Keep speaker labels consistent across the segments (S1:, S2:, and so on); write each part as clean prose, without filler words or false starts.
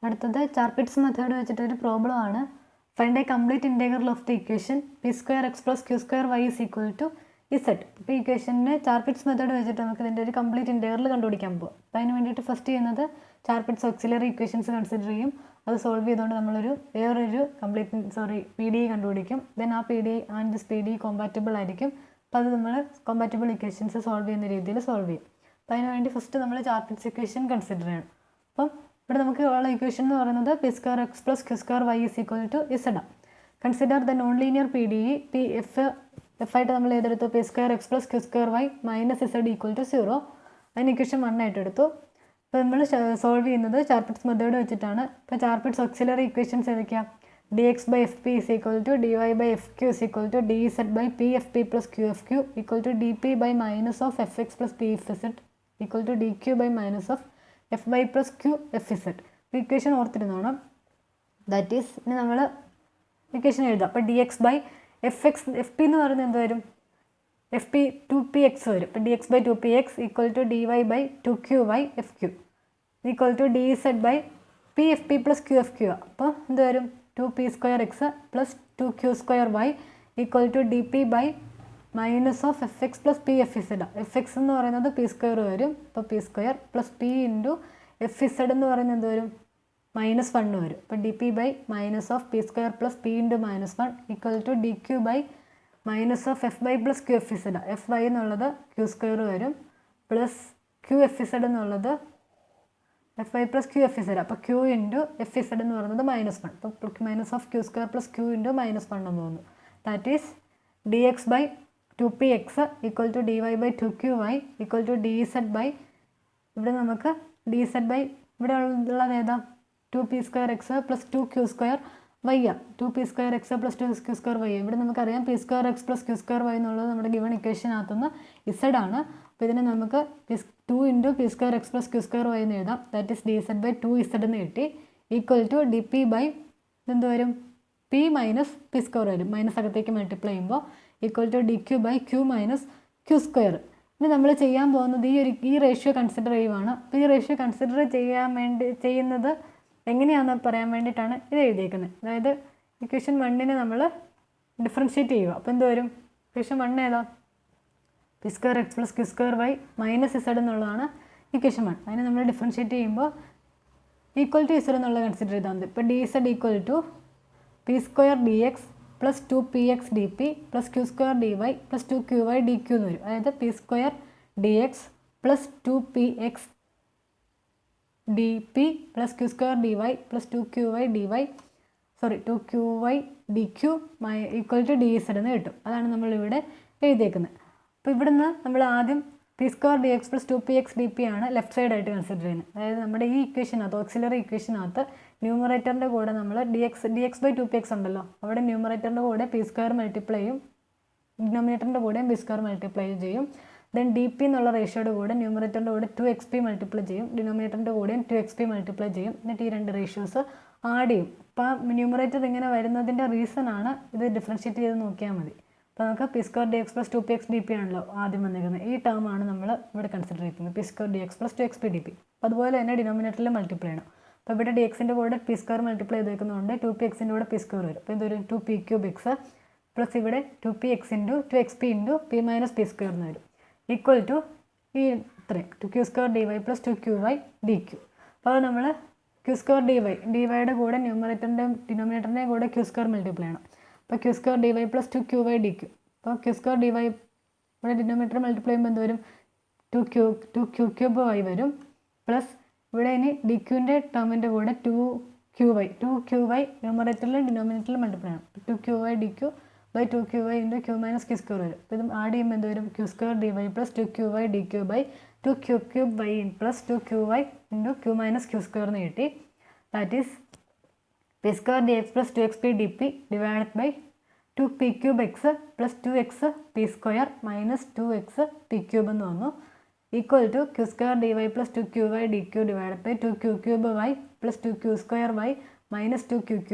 S1: അടുത്തത് Charpit's method വെച്ചിട്ടൊരു problem ആണ്. Find a complete integral of the equation P square X plus Q square Y is equal to Z. ഇപ്പോൾ ഈ ഇക്വേഷനെ ചാർപിറ്റ്സ് method വെച്ചിട്ട് നമുക്ക് ഇതിൻ്റെ ഒരു കംപ്ലീറ്റ് ഇൻറ്റഗ്രൽ കണ്ടുപിടിക്കാൻ പോകും. അപ്പോൾ അതിന് വേണ്ടിയിട്ട് ഫസ്റ്റ് ചെയ്യുന്നത് ചാർപിറ്റ്സ് ഓക്സിലറി ഇക്വേഷൻസ് കൺസിഡർ ചെയ്യും. അത് സോൾവ് ചെയ്തുകൊണ്ട് നമ്മളൊരു വേറൊരു പി ഡി കണ്ടുപിടിക്കും. ദെൻ ആ P D and this P D compatible ആയിരിക്കും. അപ്പോൾ അത് നമ്മൾ കോമ്പാറ്റബിൾ ഇക്വേഷൻസ് സോൾവ് ചെയ്യുന്ന രീതിയിൽ സോൾവ് ചെയ്യും. അപ്പോൾ അതിന് വേണ്ടി ഫസ്റ്റ് നമ്മൾ ചാർപിറ്റ്സ് ഇക്വേഷൻ കൺസിഡർ ചെയ്യണം. അപ്പം ഇവിടെ നമുക്ക് ഉള്ള ഇക്വേഷൻ എന്ന് പറയുന്നത് P square X plus Q square Y is equal to Z. Consider the non linear P D E F ആയിട്ട് നമ്മൾ ഏതെടുത്തു? P square X plus Q square Y minus Z equal to 0. അതിന് equation 1 ആയിട്ട് എടുത്തു. അപ്പോൾ നമ്മൾ solve ചെയ്യുന്നത് ചാർപിറ്റ്സ് method വെച്ചിട്ടാണ്. ഇപ്പോൾ ചാർപിറ്റ്സ് ഓക്സിലറി ഇക്വേഷൻസ് ഏതൊക്കെയാണ്? D X by F P is equal to D Y by F Q is equal to D Z by P F P plus Q F Q equal to D P by minus of F X plus P F Z equal to D Q by minus of F by plus Q F Z. Equation ഓർത്തിരുന്നോണം. That is ഇനി നമ്മൾ equation എഴുതാം. അപ്പോൾ D X by F P എന്ന് പറയുന്നത് എന്ത് വരും? F P 2px വരും. അപ്പോൾ D X by 2px equal to D Y by 2qy F Q equal to D Z by P F P plus Q F Q. അപ്പോൾ എന്ത് വരും? 2p square X plus 2q square Y equal to D P by minus of F X plus P F Z. F X എന്ന് പറയുന്നത് P square വരും. അപ്പോൾ P square plus P into F Z എന്ന് പറയുന്നത് എന്ത് വരും? -1 വരും. അപ്പോൾ D P by minus of P square plus P into -1 equal to D Q by minus of F by plus Q F Z. F Y എന്നുള്ളത് Q square വരും plus Q F Z എന്നുള്ളത് F Y plus Q F Z. അപ്പോൾ Q into F Z എന്ന് പറയുന്നത് -1. അപ്പോൾ minus of Q square plus Q into -1 എന്ന് തോന്നുന്നു. That is D X by 2px equal to D Y by 2qy equal to D Z by ഇവിടെ നമുക്ക് D Z by ഇവിടെ ഉള്ളത് ഏതാ? 2p square X plus 2q square Y ആ. 2p square X plus 2q square Y. ഇവിടെ നമുക്കറിയാം P square X plus Q square Y എന്നുള്ളത് നമ്മുടെ ഗിവൺ ഇക്വേഷനകത്തുനിന്ന് ഇസെഡ് ആണ്. അപ്പോൾ ഇതിനെ നമുക്ക് 2 into P square X plus Q square Y എന്ന് എഴുതാം. That is D Z by 2 Z എന്ന് കിട്ടി equal to D P by എന്ത് വരും? പി മൈനസ് പി സ്ക്വയർ വരും. മൈനസ് അകത്തേക്ക് മൾട്ടിപ്ലൈ ചെയ്യുമ്പോൾ equal to D Q by Q minus Q square. ഇനി നമ്മൾ ചെയ്യാൻ പോകുന്നത് ഈ റേഷ്യോ കൺസിഡർ ചെയ്യുവാണ്. അപ്പോൾ ഈ റേഷ്യോ കൺസിഡർ ചെയ്യുന്നത് എങ്ങനെയാണെന്ന് പറയാൻ വേണ്ടിയിട്ടാണ് ഇത് എഴുതിയേക്കുന്നത്. അതായത് ഇക്വേഷൻ 1 നമ്മൾ ഡിഫറൻഷ്യേറ്റ് ചെയ്യുക. അപ്പോൾ എന്ത് വരും? ഇക്വേഷൻ 1 ഏതാ? P square X plus Q square Y minus Z എന്നുള്ളതാണ് ഇക്വേഷൻ 1. അതിനെ നമ്മൾ ഡിഫറൻഷ്യേറ്റ് ചെയ്യുമ്പോൾ ഈക്വൽ ടു ഇസെഡ് എന്നുള്ളത് കൺസിഡർ ചെയ്താൽ മതി. ഇപ്പോൾ D Z equal to P square D X plus 2px D P plus Q square D Y plus 2qy D Q എന്ന് വരും. അതായത് P square D X plus 2px D P plus Q square D Y plus 2qy D Q equal to D Z എന്ന് കിട്ടും. അതാണ് നമ്മളിവിടെ എഴുതിയേക്കുന്നത്. അപ്പോൾ ഇവിടുന്ന് നമ്മൾ ആദ്യം P square D X plus 2px D P ആണ് ലെഫ്റ്റ് സൈഡായിട്ട് കൺസിഡർ ചെയ്യുന്നത്. അതായത് നമ്മുടെ ഈ ഇക്വേഷനകത്ത് ഓക്സിലറി ഇക്വേഷനകത്ത് ന്യൂമറേറ്ററിൻ്റെ കൂടെ നമ്മൾ ഡി എക്സ് ബൈ 2px ഉണ്ടല്ലോ, അവിടെ ന്യൂമറേറ്ററിൻ്റെ കൂടെ പി സ്ക്വയർ മൾട്ടിപ്ലൈ ചെയ്യും, ഡിനോമിനേറ്ററിൻ്റെ കൂടെയും പി സ്ക്വയർ മൾട്ടിപ്ലൈ ചെയ്യും. ദെൻ ഡി പി എന്നുള്ള റേഷ്യോയുടെ കൂടെ ന്യൂമറേറ്ററിൻ്റെ കൂടെ 2xp മൾട്ടിപ്ലൈ ചെയ്യും, ഡിനോമിനേറ്ററിൻ്റെ കൂടെയും 2xp മൾട്ടിപ്ലൈ ചെയ്യും. എന്നിട്ട് ഈ രണ്ട് റേഷ്യോസ് ആഡ് ചെയ്യും. അപ്പോൾ ന്യൂമറേറ്റർ ഇങ്ങനെ വരുന്നതിൻ്റെ റീസണാണ് ഇത് ഡിഫറൻഷ്യേറ്റ് ചെയ്ത് നോക്കിയാൽ മതി. അപ്പോൾ നമുക്ക് p square D X plus 2px D P ആണല്ലോ ആദ്യം വന്നിരിക്കുന്നത്. ഈ ടേമാണ് നമ്മൾ ഇവിടെ കൺസിഡർ ചെയ്യുന്നത്, P square D X plus 2xp d P. അപ്പോൾ അതുപോലെ തന്നെ ഡിനോമിനേറ്ററിൽ മൾട്ടിപ്ലൈ ചെയ്യണം. അപ്പോൾ ഇവിടെ ഡി എക്സിൻ്റെ കൂടെ പി സ്ക്വയർ മൾട്ടിപ്ലൈ ചെയ്തേക്കുന്നതുകൊണ്ട് 2pxൻ്റെ കൂടെ പി സ്ക്വയർ വരും. അപ്പോൾ ഇതൊരു 2p³ എക്സ് പ്ലസ് ഇവിടെ 2px into 2xp into P minus P square എന്ന് വരും ഈക്വൽ ടു ഈ ഇത്രയും 2q square D Y plus 2qy D Q. അപ്പോൾ അത് നമ്മൾ ക്യൂ സ്ക്വയർ ഡി വൈയുടെ കൂടെ ന്യൂമറേറ്ററിൻ്റെയും ഡിനോമിനേറ്ററിൻ്റെയും കൂടെ ക്യൂ സ്ക്വയർ മൾട്ടിപ്ലൈ ചെയ്യണം. അപ്പോൾ q square D Y plus 2qy D Q. അപ്പോൾ ക്യൂ സ്ക്വയർ ഡി വൈ ഇവിടെ ഡിനോമിനേറ്റർ മൾട്ടിപ്ലൈ ചെയ്യുമ്പോൾ എന്ത് വരും? 2q³ വരും പ്ലസ് ഇവിടെ ഇനി ഡി ക്യൂൻ്റെ ടേമിൻ്റെ കൂടെ 2qy ന്യൂമറേറ്ററിലും ഡിനോമിനേറ്ററിലും മൾട്ടിപ്ലൈ ചെയ്യണം. 2qy D Q by 2qy into q minus Q square വരും. അപ്പോൾ ഇത് ആഡ് ചെയ്യുമ്പോൾ എന്ത് വരും? Q square D Y plus 2qy D Q by 2q³ plus 2qy into q minus Q square എന്ന് കിട്ടി. That is p square D X plus 2xp d p divided by 2p³ x plus 2x p square minus 2x p³ എന്ന് വന്നു equal to q square D Y plus 2qy D q divided by 2q³ plus 2q square Y minus 2q³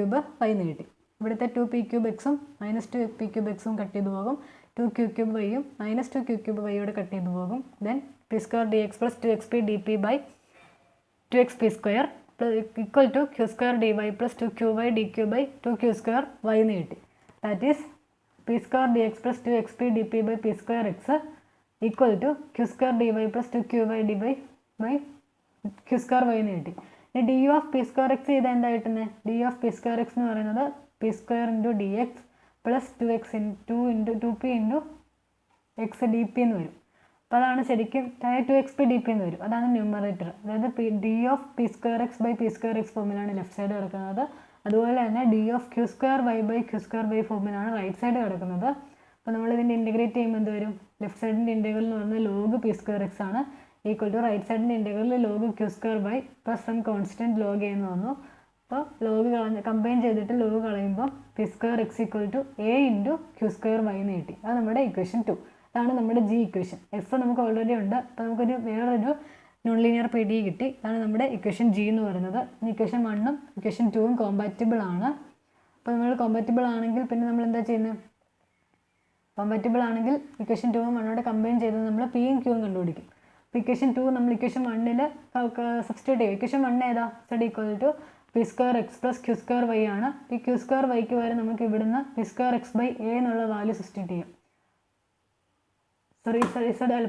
S1: എന്ന് കിട്ടി. ഇവിടുത്തെ 2p³ എക്സും minus 2p³ എക്സും cut ചെയ്ത് പോകും. 2q³ വൈയും minus 2q³ വൈയോടെ cut ചെയ്ത് പോകും. Then p square D X plus 2xp d P by 2xp square equal to q square D Y plus 2qy D Q by 2q square Y എന്ന് കിട്ടി. That is p square D X plus 2xp d P by p square X equal to q square D Y plus 2qy d by q square Y എന്ന് കിട്ടി. ഇനി d of P square x ചെയ്താൽ എന്താ കിട്ടുന്നത്? D of P square X എന്ന് പറയുന്നത് P square into D X plus 2p into X D P എന്ന് വരും. അപ്പോൾ അതാണ് ശരിക്കും 2xp ഡി പി എന്ന് വരും. അതാണ് ന്യൂമറേറ്റർ. അതായത് d of P square x by p square x ഫോമിലാണ് ലെഫ്റ്റ് സൈഡ് കിടക്കുന്നത്. അതുപോലെ തന്നെ d of Q square y by q square y ഫോമിലാണ് റൈറ്റ് സൈഡ് കിടക്കുന്നത്. അപ്പോൾ നമ്മൾ ഇതിൻ്റെ ഇൻറ്റഗ്രേറ്റ് ചെയ്യുമ്പോൾ എന്ത് വരും? ലെഫ്റ്റ് സൈഡിൻ്റെ ഇൻറ്റഗ്രൽ എന്ന് പറയുന്നത് ലോഗ് പി സ്ക്വയർ എക്സ് ആണ് ഈക്വൽ ടു റൈറ്റ് സൈഡിൻ്റെ integral log Q square by plus some constant log എന്ന് വന്നു. അപ്പോൾ ലോഗ് കമ്പൈൻ ചെയ്തിട്ട് ലോഗ് കളയുമ്പോൾ P square X equal to A into Q square Y എന്ന് കിട്ടി. അത് നമ്മുടെ ഇക്വേഷൻ 2. അതാണ് നമ്മുടെ ജി ഇക്വേഷൻ. എഫ് നമുക്ക് ഓൾറെഡി ഉണ്ട്. അപ്പോൾ നമുക്കൊരു വേറൊരു നോൺ ലീനിയർ പി ഡി കിട്ടി. അതാണ് നമ്മുടെ ഇക്വേഷൻ ജി എന്ന് പറയുന്നത്. ഇക്വേഷൻ 1ഉം ഇക്വേഷൻ 2ഉം കോമ്പാറ്റിബിൾ ആണ്. അപ്പോൾ നമ്മൾ കോമ്പാറ്റിബിൾ ആണെങ്കിൽ പിന്നെ നമ്മൾ എന്താ ചെയ്യുന്നത്? കോമ്പാറ്റിബിൾ ആണെങ്കിൽ ഇക്വേഷൻ 2ഉം 1ഓടെ കമ്പൈൻ ചെയ്ത് നമ്മൾ പിയും ക്യൂവും കണ്ടുപിടിക്കും. അപ്പോൾ ഇക്വേഷൻ 2 നമ്മൾ ഇക്വേഷൻ 1ൽ സബ്സ്റ്റിറ്റ്യൂട്ട് ചെയ്യും. ഇക്വേഷൻ 1 ഏതാ? z equal to P square X plus Q square y ആണ്. ഈ ക്യൂ സ്ക്വയർ വൈക്ക് വരെ നമുക്ക് ഇവിടുന്ന് p square x by a എന്നുള്ള വാല്യൂ സബ്സ്റ്റിറ്റ്യൂട്ട് ചെയ്യാം.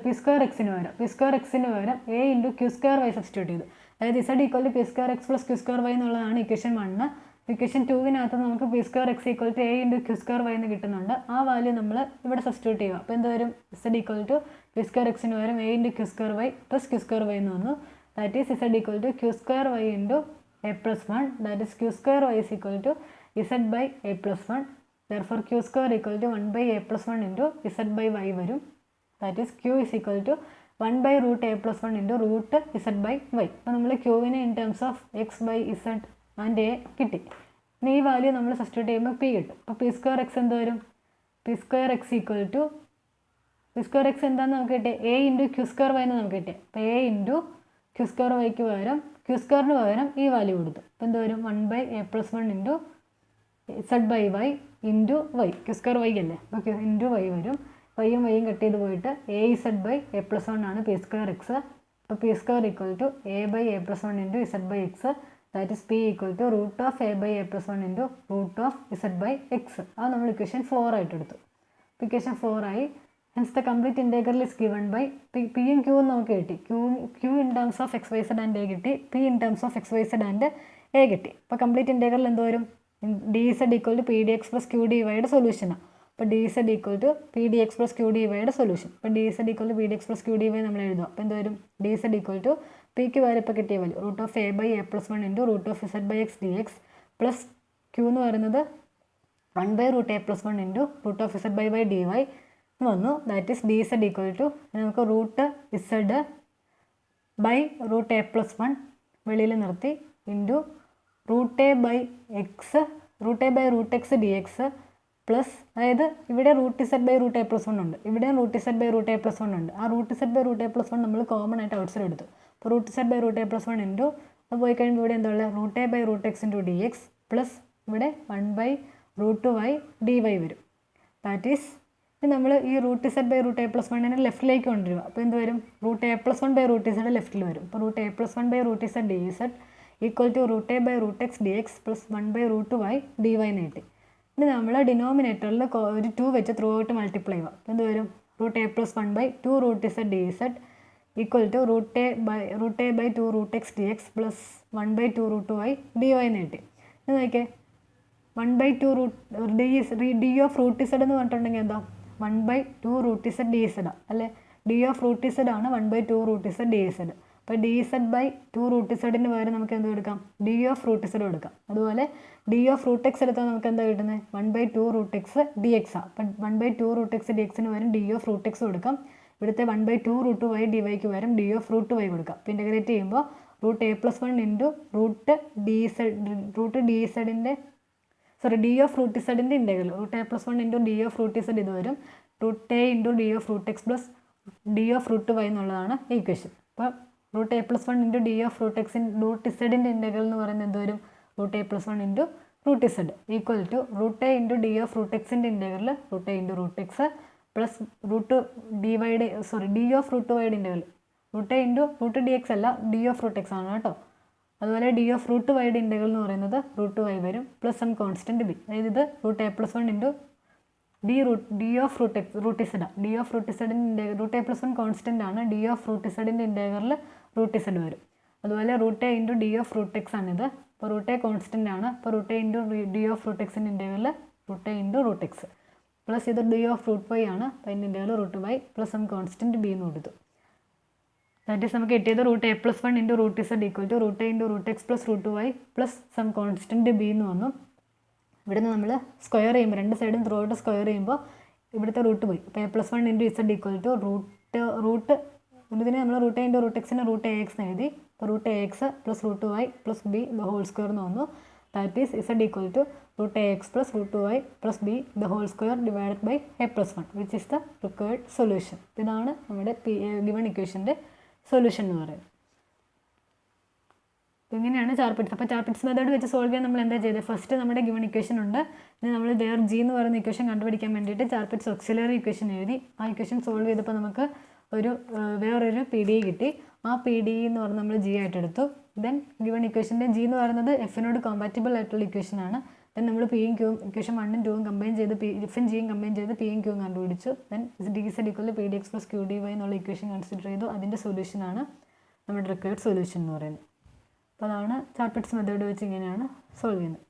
S1: പി സ്ക്വയർ എക്സിന് പകരം a into Q square y substitute ചെയ്തു. അതായത് z equal to P square X plus Q square y എന്നുള്ളതാണ് ഇക്വേഷൻ 1. ഇക്വേഷൻ 2വിനകത്ത് നമുക്ക് p square X equal to A into Q square Y എന്ന് കിട്ടുന്നുണ്ട്. ആ വാല്യൂ നമ്മൾ ഇവിടെ സബ്സ്റ്റിറ്റ്യൂട്ട് ചെയ്യുക. അപ്പോൾ എന്ത് വരും? z equal to P square എക്സിന് പകരം a into Q square y plus Q square Y എന്ന് വന്നു. That is z equal to q square y into a plus 1. That is q square y is equal to z by A plus 1. Therefore q square equal to 1 by A plus 1 into z by y വരും. That is q is equal to 1 by root a plus 1 into root z by y. അപ്പോൾ നമ്മൾ ക്യൂവിനെ in terms of X by Z and A കിട്ടി. ഇനി ഈ value നമ്മൾ substitute ചെയ്യുമ്പോൾ P കിട്ടും. അപ്പോൾ പി സ്ക്വയർ എക്സ് എന്ത് വരും? P square X equal to P square x എന്താണെന്ന് നമുക്ക് കിട്ടിയത്? A into Q square Y എന്ന് നമുക്ക് കിട്ടിയത്. അപ്പോൾ എ ഇൻറ്റു ക്യൂ സ്ക്വയർ വൈക്ക് പകരം ക്യൂ സ്ക്വയറിന് പകരം ഈ വാല്യൂ കൊടുത്തു. അപ്പോൾ എന്ത് വരും? 1 by A plus 1 into z by y into y. Q square y അല്ലേ? അപ്പോൾ ഇൻറ്റു വൈ വരും. വൈയും വൈയും കട്ട് ചെയ്ത് പോയിട്ട് a z by A plus 1 ആണ് പി സ്ക്വയർ എക്സ്. അപ്പോൾ P square equal to a by A plus 1 into z by x. That is p equal to root of A by A plus 1 into root of Z by x. അത് നമ്മൾ equation 4 ആയിട്ട് എടുത്തു. Equation 4 ആയി. Hence the complete integral is given by പിയും ക്യൂവും നമുക്ക് കിട്ടി. Q in terms of X Y Z and A കിട്ടി. P in terms of X Y Z and A കിട്ടി. അപ്പോൾ കംപ്ലീറ്റ് ഇൻറ്റഗ്രൽ എന്ത് വരും? D Z equal to P D X plus Q D വൈയുടെ സൊല്യൂഷനാണ്. അപ്പോൾ D Z equal to P D X plus Q D വൈയുടെ സൊല്യൂഷൻ. അപ്പോൾ D Z equal to P D X plus Q D Y നമ്മൾ എഴുതുക. അപ്പോൾ എന്ത് വരും? ഡി സെഡ് ഈക്വൽ ടു പിക്ക് വരെ ഇപ്പോൾ കിട്ടിയ value root of A by A plus 1 into root of Z by X D X plus Q എന്ന് പറയുന്നത് 1 by root A plus 1 into root of Z by D Y വന്നു. That is D Z equal to നമുക്ക് root Z by root A plus 1 വെളിയിൽ നിർത്തി into root A by X root A by root X D X plus അതായത് ഇവിടെ root Z by root A plus 1 ഉണ്ട്. ഇവിടെ root Z by root A plus 1 ഉണ്ട്. ആ root Z by root A plus 1 നമ്മൾ common ആയിട്ട് outside എടുത്തു. അപ്പോൾ root Z by root A plus 1 into അത് പോയി കഴിയുമ്പോൾ ഇവിടെ എന്താ ഉള്ളത്? Root A by root X into D X plus ഇവിടെ 1 by root Y D Y വരും. ദാറ്റ് ഈസ് നമ്മൾ ഈ root Z by root A plus 1നെ ലെഫ്റ്റിലേക്ക് കൊണ്ടുവരിക. അപ്പോൾ എന്ത് വരും? Root A plus 1 by root Z ലെഫ്റ്റിൽ വരും. അപ്പോൾ root A plus 1 by root Z D Z equal to root A by root X D X plus 1 by root Y D Y എന്ന് കിട്ടി. ഇനി നമ്മൾ ഡിനോമിനേറ്ററിൽ ഒരു 2 വെച്ച് ത്രൂ ഔട്ട് മൾട്ടിപ്ലൈ ചെയ്യുക. എന്ത് വരും? Root A plus 1 by 2 root Z D Z equal to root A by 2 root X D X plus 1 by 2 root Y D Y എന്ന് കിട്ടി. ഇത് നോക്കിയേ 1 by 2 root d of root z എന്ന് പറഞ്ഞിട്ടുണ്ടെങ്കിൽ എന്താ? 1 ബൈ 2 റൂട്ട് ഇസഡ് ഡി ഇസഡാണ് അല്ലേ? D of root z ആണ് 1 by 2 root Z D z. അപ്പോൾ ഡി ഇസഡ് ബൈ 2 റൂട്ട് ഇസഡിന് പകരം നമുക്ക് എന്ത് എടുക്കാം? ഡി ഓഫ് റൂട്ട് ഇസഡ് എടുക്കാം. അതുപോലെ ഡി ഓഫ് റൂട്ട് എക്സ് എടുത്താൽ നമുക്ക് എന്താ കിട്ടുന്നത്? 1 by 2 root X D x ആണ്. അപ്പം 1 ബൈ 2 റൂട്ട് എക്സ് ഡി എക്സിന് പകരം ഡി ഓഫ് റൂട്ട് എക്സ് കൊടുക്കാം. ഇവിടുത്തെ 1 ബൈ 2 റൂട്ട് വൈ ഡി വൈക്ക് പകരം ഡി ഓഫ് റൂട്ട് വൈ കൊടുക്കാം. അപ്പോൾ ഇൻ്റഗ്രേറ്റ് ചെയ്യുമ്പോൾ root A plus 1 into root D ഇസഡിൻ്റെ ഡി ഓഫ് റൂട്ട് ഇസഡിൻ്റെ integral root A plus 1 into D of root Z ഇത് വരും. Root A into D of root X plus D of root Y എന്നുള്ളതാണ് equation. അപ്പോൾ root A plus 1 into D of root എക്സിൻ root ഇസഡിൻ്റെ integral എന്ന് പറയുന്നത് എന്ത് വരും? Root A plus 1 into root Z equal to root A into D of root എക്സിൻ്റെ integral root A into root X plus root D വൈയുടെ D of root വൈയുടെ integral root A into root D X അല്ല D of root X ആണ് കേട്ടോ. അതുപോലെ D of root വൈയുടെ integral എന്ന് പറയുന്നത് റൂട്ട് വൈ വരും പ്ലസ് സം കോൺസ്റ്റൻറ്റ് ബി. അതായത് ഇത് root A plus one into D of root Z. D of root ഇസഡിൻ്റെ root A plus one constant ആണ്. ഡി ഓഫ് റൂട്ട് ഇസഡിൻ്റെ ഇൻ്റഗ്രൽ റൂട്ട് ഇസഡ് വരും. അതുപോലെ root A into D of root X ആണിത്. അപ്പോൾ root A constant ആണ്. അപ്പോൾ root A into D of root എക്സിൻ്റെ integral root A into root X plus ഇത് ഡി ഓഫ് റൂട്ട് വൈ ആണ്. അപ്പോൾ അതിൻ്റെ integral root Y plus some constant B എന്ന് കൊടുത്തു. ദാറ്റ് ഈസ് നമുക്ക് കിട്ടിയത് root A plus one into root Z equal to root A into root X plus root Y plus some constant B എന്ന് വന്നു. ഇവിടുന്ന് നമ്മൾ സ്ക്വയർ ചെയ്യുമ്പോൾ രണ്ട് സൈഡും ത്രൂ ഔട്ട് സ്ക്വയർ ചെയ്യുമ്പോൾ ഇവിടുത്തെ റൂട്ട് പോയി. അപ്പോൾ a plus one into z equal to root ഇതിന് നമ്മൾ റൂട്ട് എ ഇൻറ്റു റൂട്ട് എക്സിന് റൂട്ട് എ എക്സ് എഴുതി. അപ്പോൾ root a x plus root Y plus b the whole square എന്ന് വന്നു. That is z equal to root a x plus root Y plus b the whole square divided by A plus one which is the required solution. ഇതാണ് നമ്മുടെ given ഇക്വേഷൻ്റെ solution എന്ന് പറയുന്നത്. അപ്പോൾ ഇങ്ങനെയാണ് ചാർപിറ്റ്സ്. അപ്പോൾ ചാർപിറ്റ്സ് method വെച്ച് സോൾവ് ചെയ്യാൻ നമ്മൾ എന്താ ചെയ്തത്? ഫസ്റ്റ് നമ്മുടെ ഗിവൺ ഇക്വേഷൻ ഉണ്ട്. ഇനി നമ്മൾ ദർ ജി എന്ന് പറയുന്ന ഇക്വേഷൻ കണ്ടുപിടിക്കാൻ വേണ്ടിയിട്ട് ചാർപിറ്റ്സ് ഓക്സിലറി ഇക്വേഷൻ എഴുതി. ആ ഇക്വേഷൻ സോൾവ് ചെയ്തപ്പോൾ നമുക്ക് വേറൊരു പി ഡി കിട്ടി. ആ പി ഡി എന്ന് പറഞ്ഞാൽ നമ്മൾ ജി ആയിട്ട് എടുത്തു. ദെൻ ഗിവൺ ഇക്വേഷൻ്റെ ജി എന്ന് പറയുന്നത് എഫിനോട് കോമ്പാറ്റബിൾ ആയിട്ടുള്ള ഇക്വേഷനാണ്. ദെൻ നമ്മൾ പിയും ക്യൂവും ഇക്വേഷൻ 1 ഉം 2 ഉം കമ്പൈൻ ചെയ്ത് എഫും ജിയും കമ്പൈൻ ചെയ്ത് പിയും ക്യൂവും കണ്ടുപിടിച്ചു. Then d Z equal to P D X plus Q D y എന്നുള്ള ഇക്വേഷൻ കൺസിഡർ ചെയ്തു. അതിൻ്റെ സൊല്യൂഷനാണ് നമ്മുടെ റിക്വയർഡ് സൊല്യൂഷൻ എന്ന് പറയുന്നത്. അപ്പോൾ അതാണ് ചാർപിറ്റ്സ് മെത്തേഡ് വെച്ച് ഇങ്ങനെയാണ് സോൾവ് ചെയ്യുന്നത്.